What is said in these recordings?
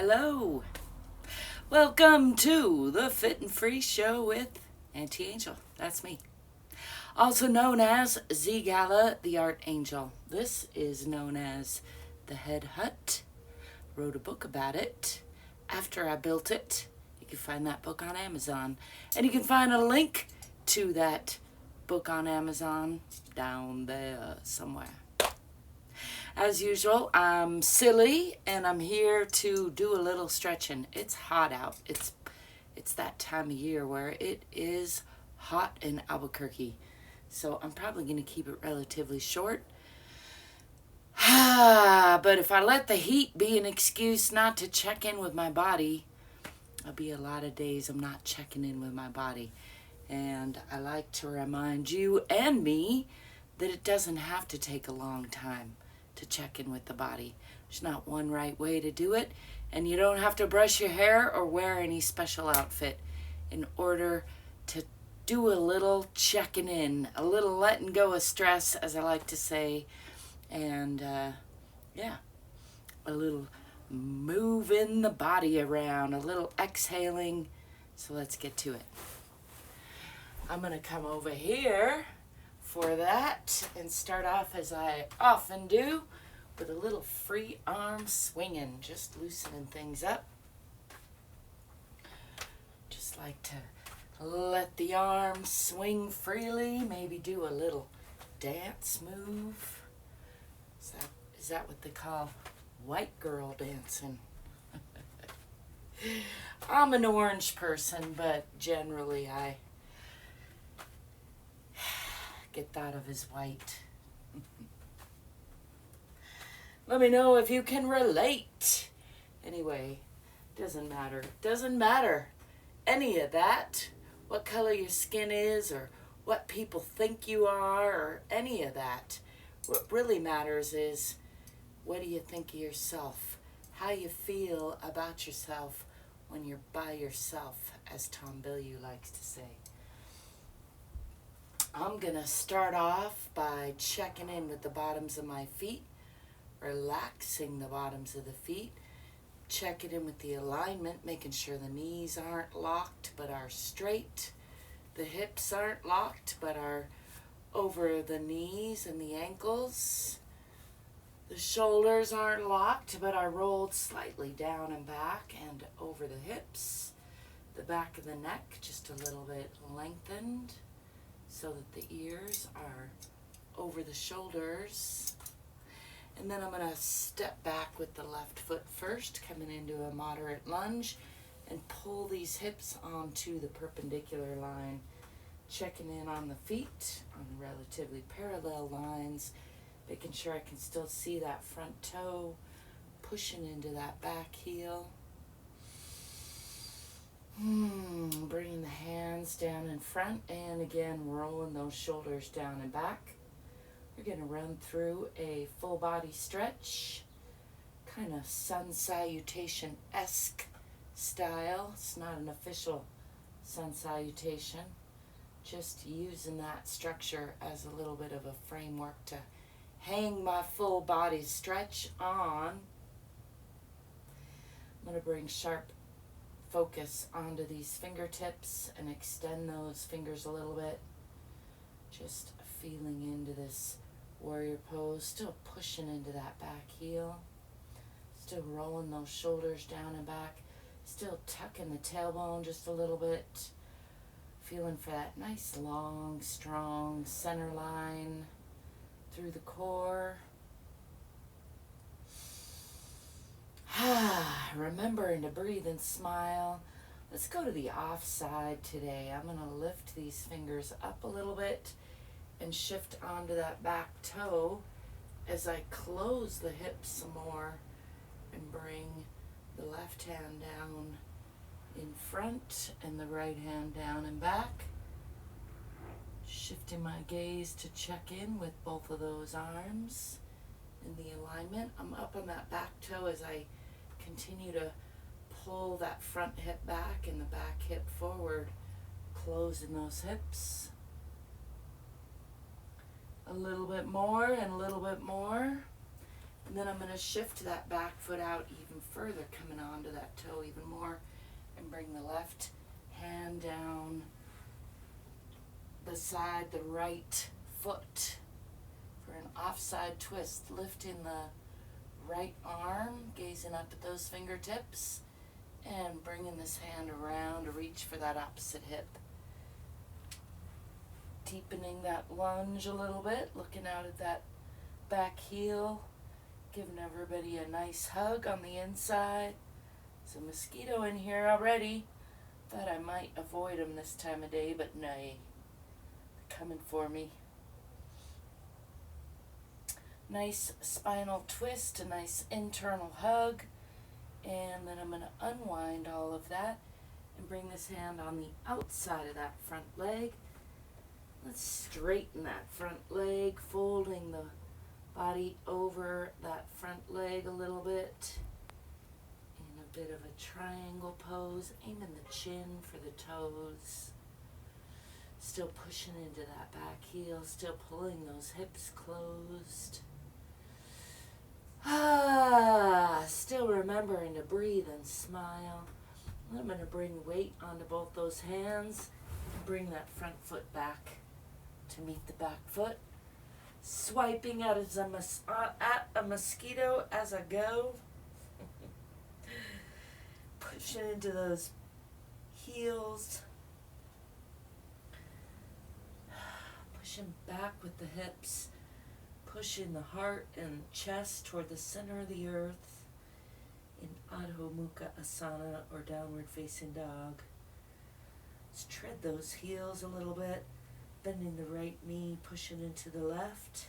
Hello. Welcome to the Fit and Free Show with Auntie Angel. That's me. Also known as ZGALA, the Art Angel. This is known as the Head Hutt. Wrote a book about it after I built it. You can find that book on Amazon. And you can find a link to that book on Amazon down there somewhere. As usual, I'm silly and I'm here to do a little stretching. It's hot out. It's that time of year where it is hot in Albuquerque. So I'm probably going to keep it relatively short. But if I let the heat be an excuse not to check in with my body, there'll be a lot of days I'm not checking in with my body. And I like to remind you and me that it doesn't have to take a long time to check in with the body. There's not one right way to do it, and you don't have to brush your hair or wear any special outfit in order to do a little checking in, a little letting go of stress, as I like to say, and a little moving the body around, a little exhaling. So let's get to it. I'm gonna come over here for that and start off as I often do with a little free arm swinging, just loosening things up. Just like to let the arms swing freely, maybe do a little dance move. Is that what they call white girl dancing? I'm an orange person, but generally I get thought of as white. Let me know if you can relate. Anyway, doesn't matter any of that, what color your skin is or what people think you are or any of that. What really matters is, what do you think of yourself? How you feel about yourself when you're by yourself, as Tom Bilyeu likes to say. I'm going to start off by checking in with the bottoms of my feet, relaxing the bottoms of the feet, checking in with the alignment, making sure the knees aren't locked but are straight, the hips aren't locked but are over the knees and the ankles, the shoulders aren't locked but are rolled slightly down and back and over the hips, the back of the neck just a little bit lengthened, so that the ears are over the shoulders. And then I'm going to step back with the left foot first, coming into a moderate lunge, and pull these hips onto the perpendicular line, checking in on the feet on relatively parallel lines, making sure I can still see that front toe, pushing into that back heel. Bringing the hands down in front and again rolling those shoulders down and back. We're going to run through a full body stretch, kind of sun salutation-esque style. It's not an official sun salutation, just using that structure as a little bit of a framework to hang my full body stretch on. I'm going to bring sharp focus onto these fingertips and extend those fingers a little bit. Just feeling into this warrior pose, still pushing into that back heel, still rolling those shoulders down and back, still tucking the tailbone just a little bit, feeling for that nice long strong center line through the core. Remembering to breathe and smile. Let's go to the off side today. I'm going to lift these fingers up a little bit and shift onto that back toe as I close the hips some more and bring the left hand down in front and the right hand down and back. Shifting my gaze to check in with both of those arms in the alignment. I'm up on that back toe as I continue to pull that front hip back and the back hip forward, closing those hips. A little bit more and a little bit more. And then I'm going to shift that back foot out even further, coming onto that toe even more, and bring the left hand down beside the right foot for an offside twist, lifting the right arm, gazing up at those fingertips, and bringing this hand around to reach for that opposite hip. Deepening that lunge a little bit, looking out at that back heel, giving everybody a nice hug on the inside. There's a mosquito in here already. Thought I might avoid them this time of day, but nay, they're coming for me. Nice spinal twist, a nice internal hug, and then I'm going to unwind all of that and bring this hand on the outside of that front leg. Let's straighten that front leg, folding the body over that front leg a little bit in a bit of a triangle pose, aiming the chin for the toes. Still pushing into that back heel, still pulling those hips closed. Still remembering to breathe and smile. I'm going to bring weight onto both those hands and bring that front foot back to meet the back foot. Swiping at a mosquito as I go. Pushing into those heels. Pushing back with the hips. Pushing the heart and chest toward the center of the earth in Adho Mukha Asana or downward facing dog. Let's tread those heels a little bit, bending the right knee, pushing into the left,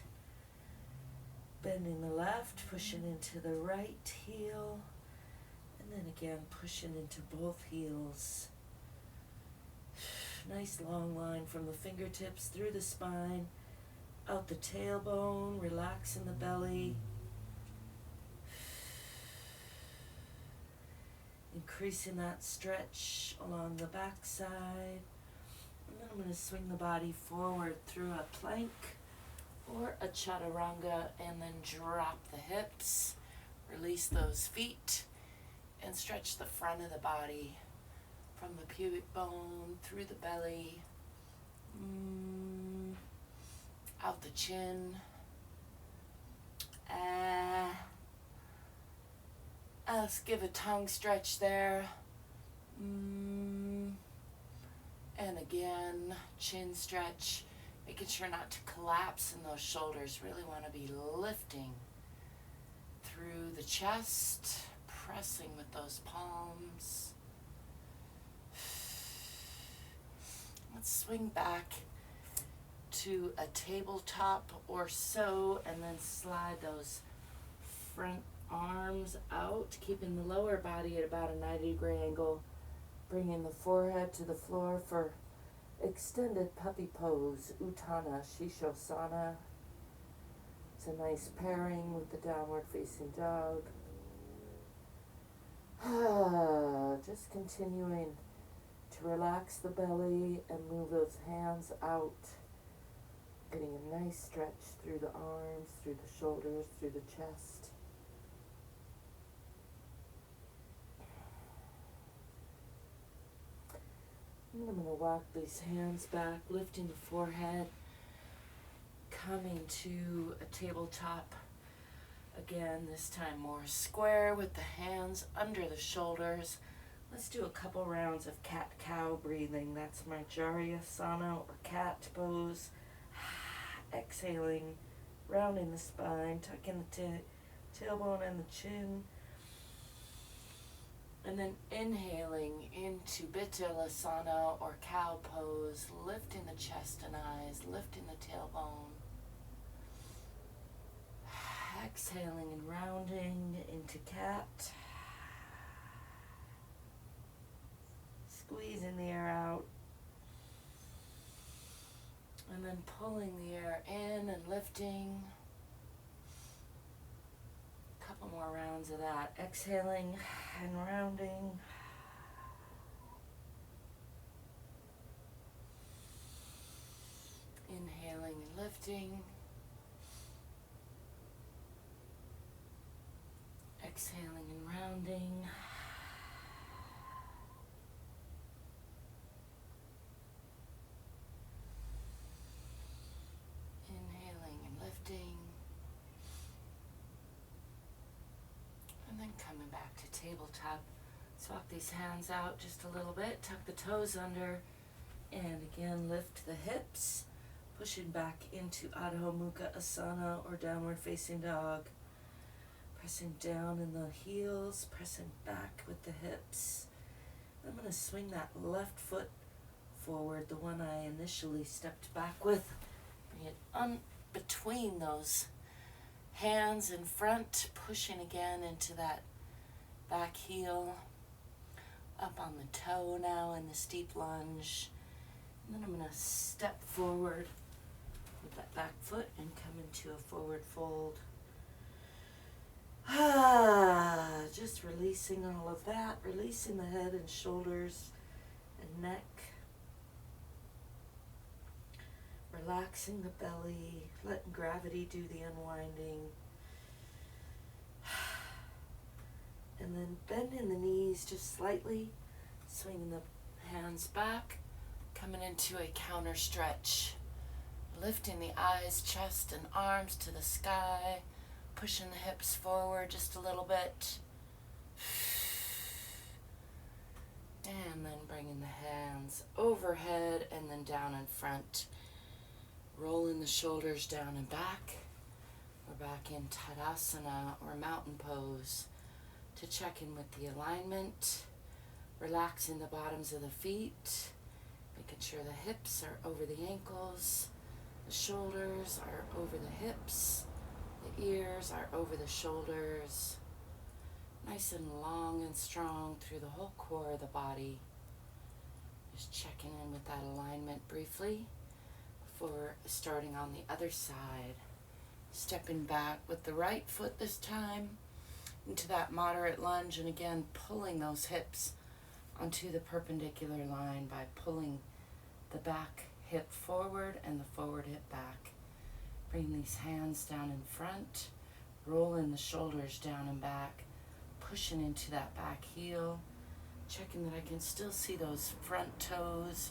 bending the left, pushing into the right heel, and then again pushing into both heels. Nice long line from the fingertips through the spine, out the tailbone, relaxing the belly. Increasing that stretch along the backside. And then I'm going to swing the body forward through a plank or a chaturanga and then drop the hips. Release those feet and stretch the front of the body from the pubic bone through the belly. Out the chin. Let's give a tongue stretch there. And again, chin stretch. Making sure not to collapse in those shoulders. Really want to be lifting through the chest, pressing with those palms. Let's swing back to a tabletop or so, and then slide those front arms out, keeping the lower body at about a 90-degree angle, bringing the forehead to the floor for extended puppy pose, Uttana Shishosana. It's a nice pairing with the downward facing dog. Just continuing to relax the belly and move those hands out. Getting a nice stretch through the arms, through the shoulders, through the chest. And I'm going to walk these hands back, lifting the forehead, coming to a tabletop. Again, this time more square with the hands under the shoulders. Let's do a couple rounds of cat-cow breathing. That's Marjariyasana or cat pose. Exhaling, rounding the spine, tucking the tailbone and the chin. And then inhaling into Bitalasana or cow pose, lifting the chest and eyes, lifting the tailbone. Exhaling and rounding into cat. Squeezing the air out. And then pulling the air in and lifting. A couple more rounds of that. Exhaling and rounding. Inhaling and lifting. Exhaling and rounding. Inhaling and lifting. And then coming back to tabletop. Swap these hands out just a little bit. Tuck the toes under. And again, lift the hips. Pushing back into Adho Mukha Asana or downward facing dog. Pressing down in the heels, pressing back with the hips. I'm going to swing that left foot forward, the one I initially stepped back with. Bring it between those hands in front, pushing again into that back heel. Up on the toe now in the steep lunge. And then I'm going to step forward with that back foot and come into a forward fold. Just releasing all of that, releasing the head and shoulders and neck. Relaxing the belly, letting gravity do the unwinding. And then bending the knees just slightly, swinging the hands back, coming into a counter stretch. Lifting the eyes, chest, and arms to the sky. Pushing the hips forward just a little bit. And then bringing the hands overhead and then down in front. Rolling the shoulders down and back. We're back in Tadasana or mountain pose to check in with the alignment. Relaxing the bottoms of the feet. Making sure the hips are over the ankles. The shoulders are over the hips. The ears are over the shoulders. Nice and long and strong through the whole core of the body. Just checking in with that alignment briefly before starting on the other side. Stepping back with the right foot this time into that moderate lunge, and again pulling those hips onto the perpendicular line by pulling the back hip forward and the forward hip back. Bring these hands down in front, rolling the shoulders down and back, pushing into that back heel, checking that I can still see those front toes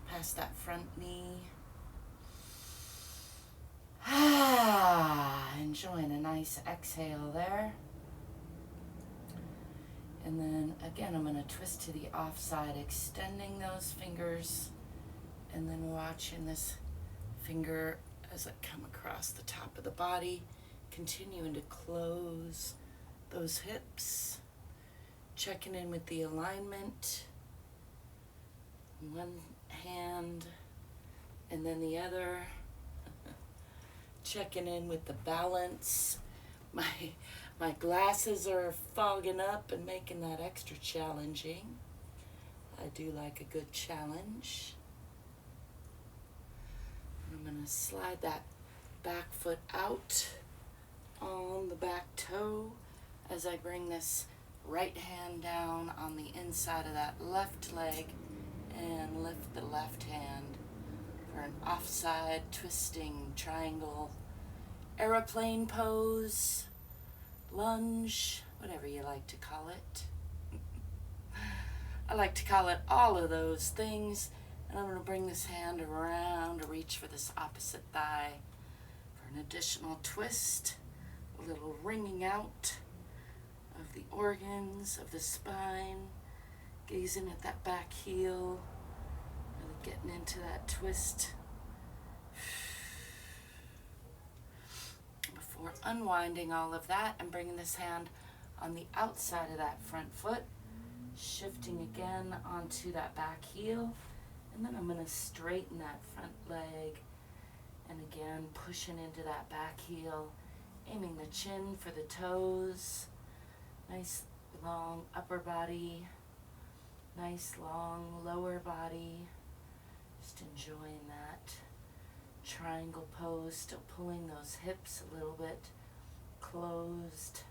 past that front knee. Enjoying a nice exhale there. And then again, I'm going to twist to the offside, extending those fingers, and then watching this finger as I come across the top of the body, continuing to close those hips, checking in with the alignment, one hand and then the other, checking in with the balance. My glasses are fogging up and making that extra challenging. I do like a good challenge. I'm going to slide that back foot out on the back toe as I bring this right hand down on the inside of that left leg and lift the left hand for an offside twisting triangle aeroplane pose, lunge, whatever you like to call it. I like to call it all of those things. And I'm going to bring this hand around to reach for this opposite thigh for an additional twist, a little wringing out of the organs of the spine, gazing at that back heel, really getting into that twist. Before unwinding all of that and bringing this hand on the outside of that front foot, shifting again onto that back heel. And then I'm going to straighten that front leg and again pushing into that back heel, aiming the chin for the toes. Nice long upper body, nice long lower body. Just enjoying that triangle pose, still pulling those hips a little bit closed.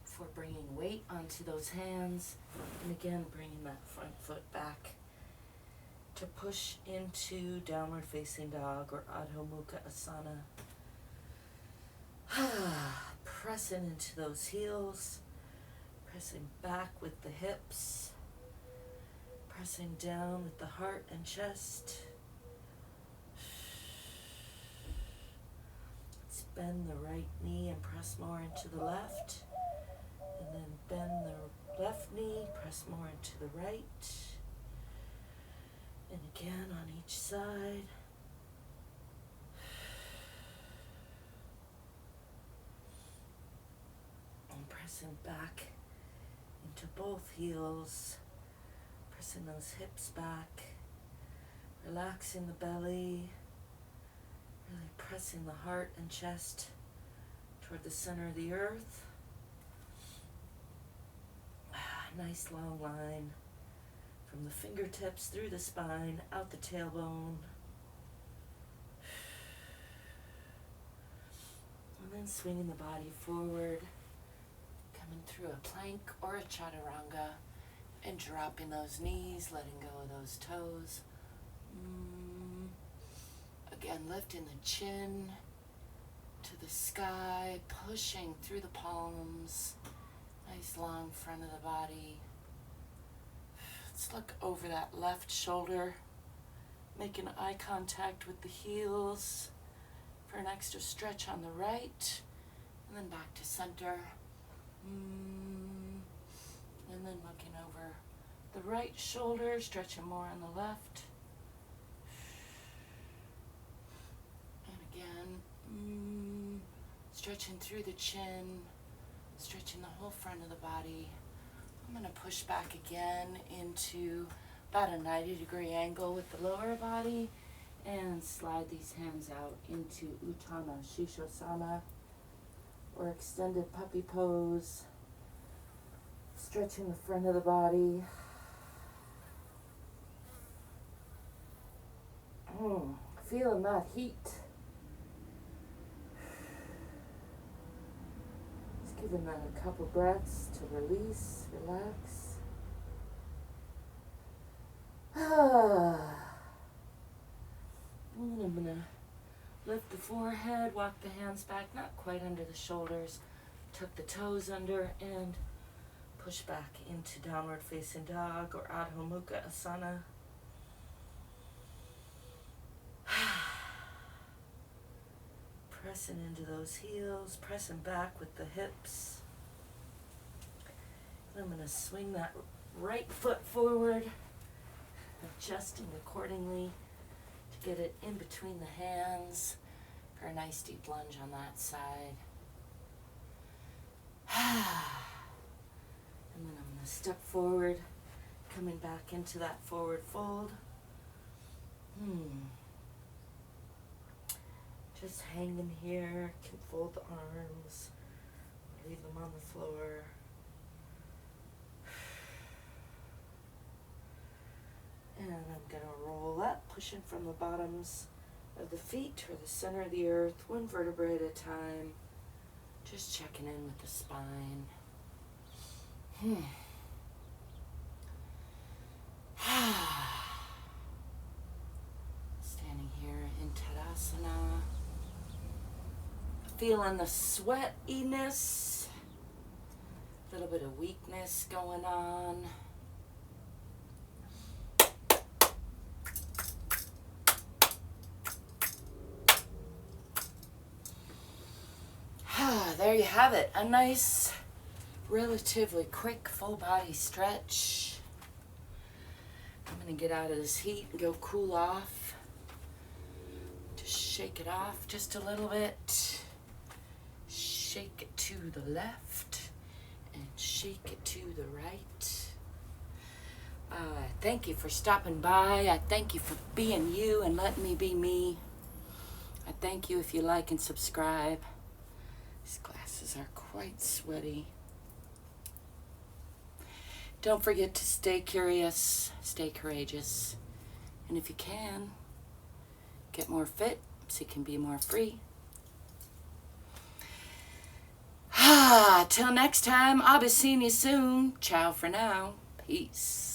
For bringing weight onto those hands, and again bringing that front foot back to push into downward facing dog or Adho Mukha Asana. pressing into those heels, pressing back with the hips, pressing down with the heart and chest. Let's bend the right knee and press more into the left, and then bend the left knee, press more into the right, and again on each side. And pressing back into both heels, pressing those hips back, relaxing the belly, really pressing the heart and chest toward the center of the earth. Nice long line from the fingertips through the spine, out the tailbone. And then swinging the body forward, coming through a plank or a chaturanga, and dropping those knees, letting go of those toes. Again, lifting the chin to the sky, pushing through the palms. Nice long front of the body. Let's look over that left shoulder, making eye contact with the heels for an extra stretch on the right, and then back to center. And then looking over the right shoulder, stretching more on the left. And again, stretching through the chin, stretching the whole front of the body. I'm going to push back again into about a 90-degree angle with the lower body and slide these hands out into Uttana Shishosana, or extended puppy pose. Stretching the front of the body. Feeling that heat. Just giving that a couple breaths to release, relax. And I'm going to lift the forehead, walk the hands back, not quite under the shoulders. Tuck the toes under and push back into downward facing dog or Adho Mukha Asana. Pressing into those heels, pressing back with the hips. And I'm going to swing that right foot forward, adjusting accordingly to get it in between the hands for a nice deep lunge on that side. And then I'm going to step forward, coming back into that forward fold. Just hanging here, can fold the arms, leave them on the floor. And I'm going to roll up, pushing from the bottoms of the feet toward the center of the earth, one vertebrae at a time. Just checking in with the spine. Standing here in Tadasana. Feeling the sweatiness. A little bit of weakness going on. There you have it, a nice, relatively quick full body stretch. I'm going to get out of this heat and go cool off. Just shake it off just a little bit. Shake it to the left and shake it to the right. Thank you for stopping by. I thank you for being you and letting me be me. I thank you if you like and subscribe. These glasses are quite sweaty. Don't forget to stay curious, stay courageous, and if you can, get more fit so you can be more free. Till next time, I'll be seeing you soon. Ciao for now. Peace.